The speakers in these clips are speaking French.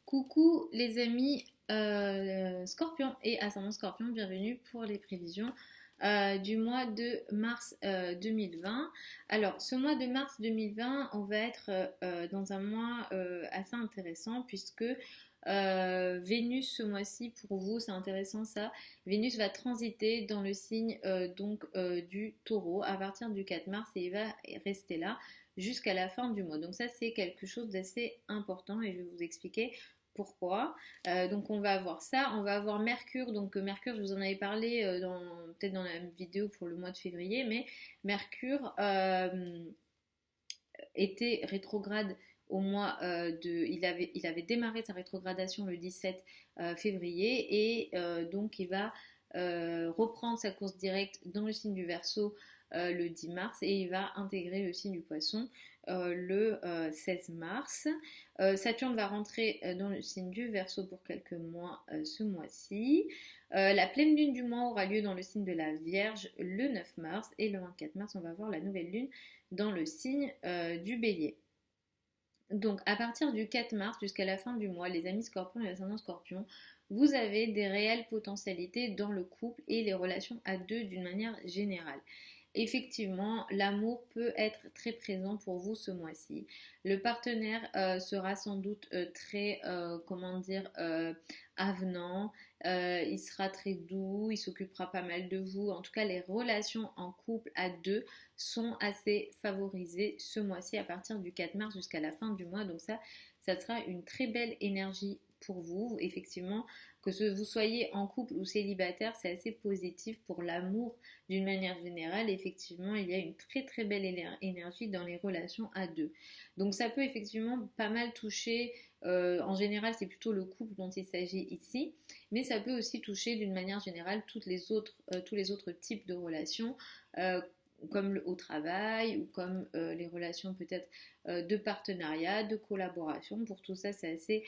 Coucou les amis Scorpion et Ascendant Scorpion, bienvenue pour les prévisions du mois de mars 2020. Alors, ce mois de mars 2020, on va être dans un mois assez intéressant puisque Vénus ce mois-ci, pour vous, c'est intéressant ça. Vénus va transiter dans le signe du Taureau à partir du 4 mars et il va rester là jusqu'à la fin du mois. Donc ça, c'est quelque chose d'assez important et je vais vous expliquer pourquoi. Donc on va avoir ça, on va avoir Mercure. Donc Mercure, je vous en avais parlé peut-être dans la vidéo pour le mois de février, mais Mercure était rétrograde au mois il avait démarré sa rétrogradation le 17 février et donc il va reprendre sa course directe dans le signe du Verseau le 10 mars et il va intégrer le signe du Poisson le 16 mars. Saturne va rentrer dans le signe du Verseau pour quelques mois ce mois-ci. La pleine lune du mois aura lieu dans le signe de la Vierge le 9 mars et le 24 mars on va avoir la nouvelle lune dans le signe du Bélier. Donc à partir du 4 mars jusqu'à la fin du mois, les amis Scorpions et ascendants Scorpions, vous avez des réelles potentialités dans le couple et les relations à deux d'une manière générale. Effectivement, l'amour peut être très présent pour vous ce mois-ci. Le partenaire sera sans doute très, comment dire, avenant. Il sera très doux, il s'occupera pas mal de vous. En tout cas, les relations en couple à deux sont assez favorisées ce mois-ci à partir du 4 mars jusqu'à la fin du mois. Donc ça sera une très belle énergie pour vous. Effectivement, que vous soyez en couple ou célibataire, c'est assez positif pour l'amour d'une manière générale. Effectivement, il y a une très très belle énergie dans les relations à deux. Donc ça peut effectivement pas mal toucher, en général c'est plutôt le couple dont il s'agit ici, mais ça peut aussi toucher d'une manière générale tous les autres types de relations. Comme au travail ou comme les relations peut-être de partenariat, de collaboration. Pour tout ça, c'est assez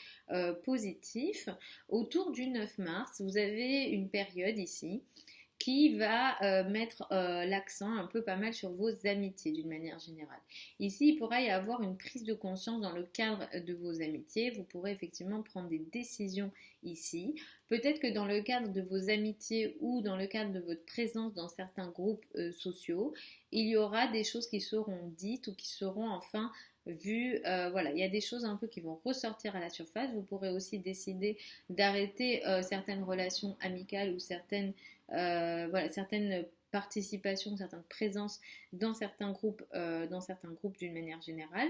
positif. Autour du 9 mars, vous avez une période ici qui va mettre l'accent un peu pas mal sur vos amitiés d'une manière générale. Ici, il pourra y avoir une prise de conscience dans le cadre de vos amitiés. Vous pourrez effectivement prendre des décisions ici. Peut-être que dans le cadre de vos amitiés ou dans le cadre de votre présence dans certains groupes sociaux, il y aura des choses qui seront dites ou qui seront enfin vues. Voilà, il y a des choses un peu qui vont ressortir à la surface. Vous pourrez aussi décider d'arrêter certaines relations amicales ou certaines participations, certaines présences dans certains groupes d'une manière générale.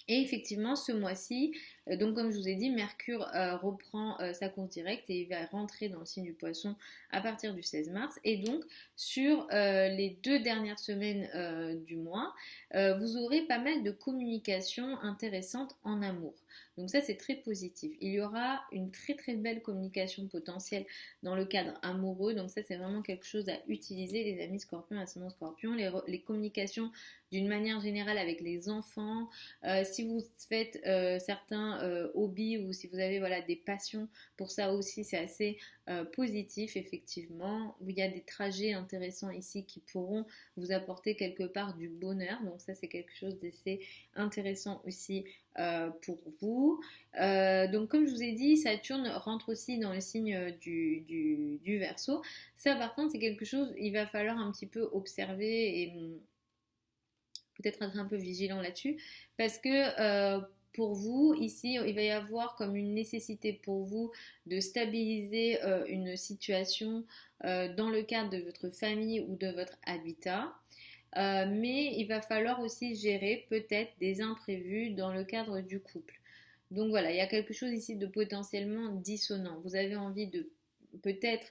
Et effectivement, ce mois-ci, donc comme je vous ai dit, Mercure reprend sa course directe et il va rentrer dans le signe du Poisson à partir du 16 mars. Et donc, sur les 2 dernières semaines du mois, vous aurez pas mal de communications intéressantes en amour. Donc ça, c'est très positif. Il y aura une très très belle communication potentielle dans le cadre amoureux. Donc ça, c'est vraiment quelque chose à utiliser, les amis Scorpions, ascendant Scorpion. Les communications d'une manière générale avec les enfants. Si vous faites certains hobbies ou si vous avez voilà, des passions pour ça aussi, c'est assez positif effectivement. Il y a des trajets intéressants ici qui pourront vous apporter quelque part du bonheur. Donc ça, c'est quelque chose d'assez intéressant aussi pour vous. Donc comme je vous ai dit, Saturne rentre aussi dans le signe du Verseau. Ça par contre, c'est quelque chose, il va falloir un petit peu observer et peut-être être un peu vigilant là-dessus, parce que pour vous, ici, il va y avoir comme une nécessité pour vous de stabiliser une situation dans le cadre de votre famille ou de votre habitat. Mais il va falloir aussi gérer peut-être des imprévus dans le cadre du couple. Donc voilà, il y a quelque chose ici de potentiellement dissonant. Vous avez envie de peut-être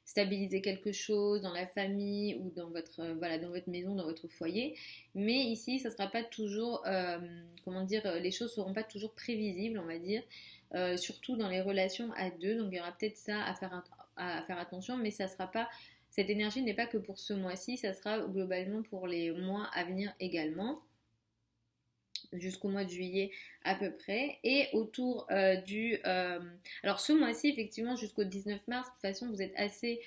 stabiliser quelque chose dans la famille ou dans dans votre maison, dans votre foyer. Mais ici, ça sera pas toujours, comment dire, les choses seront pas toujours prévisibles, on va dire, surtout dans les relations à deux. Donc il y aura peut-être ça à faire attention, mais ça sera pas. Cette énergie n'est pas que pour ce mois-ci, ça sera globalement pour les mois à venir également. jusqu'au mois de juillet à peu près. Et autour alors ce mois-ci, effectivement, jusqu'au 19 mars, de toute façon, vous êtes assez,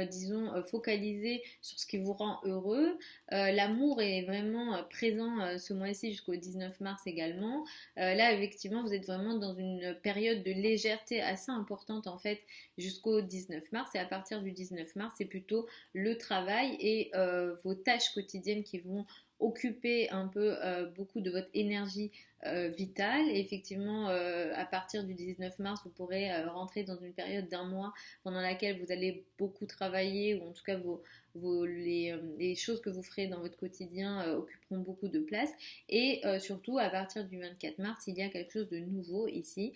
disons, focalisé sur ce qui vous rend heureux. L'amour est vraiment présent ce mois-ci jusqu'au 19 mars également. Là, effectivement, vous êtes vraiment dans une période de légèreté assez importante en fait jusqu'au 19 mars. Et à partir du 19 mars, c'est plutôt le travail et vos tâches quotidiennes qui vont occuper un peu beaucoup de votre énergie vitale. Et effectivement, à partir du 19 mars, vous pourrez rentrer dans une période d'un mois pendant laquelle vous allez beaucoup travailler, ou en tout cas les choses que vous ferez dans votre quotidien occuperont beaucoup de place. Et surtout, à partir du 24 mars, il y a quelque chose de nouveau ici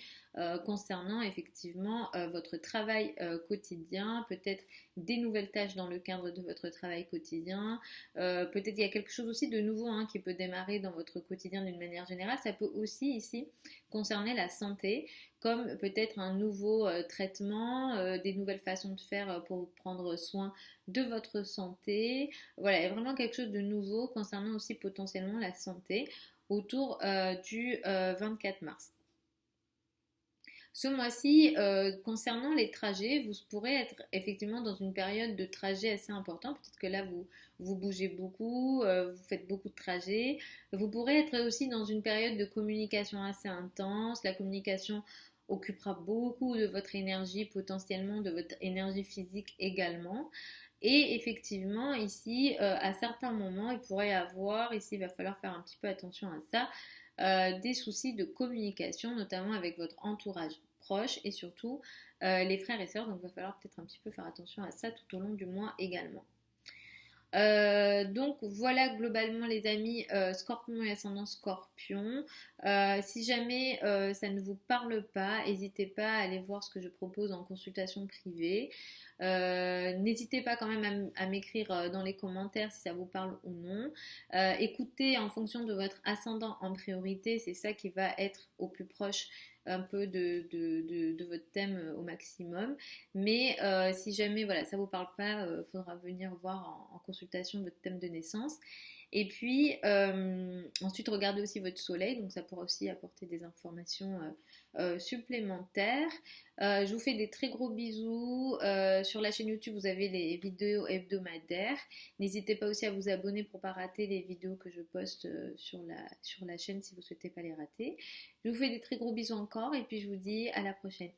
concernant effectivement votre travail quotidien, peut-être des nouvelles tâches dans le cadre de votre travail quotidien. Peut-être il y a quelque chose aussi de nouveau qui peut démarrer dans votre quotidien d'une manière générale. Ça peut aussi ici concerner la santé, comme peut-être un nouveau traitement, des nouvelles façons de faire pour prendre soin de votre santé. Voilà, il y a vraiment quelque chose de nouveau concernant aussi potentiellement la santé autour du 24 mars. Ce mois-ci, concernant les trajets, vous pourrez être effectivement dans une période de trajet assez important. Peut-être que là, vous bougez beaucoup, vous faites beaucoup de trajets. Vous pourrez être aussi dans une période de communication assez intense. La communication occupera beaucoup de votre énergie, potentiellement de votre énergie physique également. Et effectivement, ici, à certains moments, il pourrait y avoir, ici, il va falloir faire un petit peu attention à ça, des soucis de communication, notamment avec votre entourage proche et surtout les frères et sœurs. Donc, il va falloir peut-être un petit peu faire attention à ça tout au long du mois également. Donc voilà globalement les amis, Scorpion et ascendant Scorpion. Si jamais ça ne vous parle pas, n'hésitez pas à aller voir ce que je propose en consultation privée. N'hésitez pas quand même à m'écrire dans les commentaires si ça vous parle ou non. Écoutez en fonction de votre ascendant en priorité, c'est ça qui va être au plus proche un peu de votre thème au maximum. Mais si jamais voilà, ça ne vous parle pas, il faudra venir voir en consultation votre thème de naissance. Et puis ensuite regardez aussi votre soleil, donc ça pourra aussi apporter des informations supplémentaires. Je vous fais des très gros bisous. Sur la chaîne YouTube, vous avez les vidéos hebdomadaires. N'hésitez pas aussi à vous abonner pour ne pas rater les vidéos que je poste sur la chaîne si vous ne souhaitez pas les rater. Je vous fais des très gros bisous encore et puis je vous dis à la prochaine.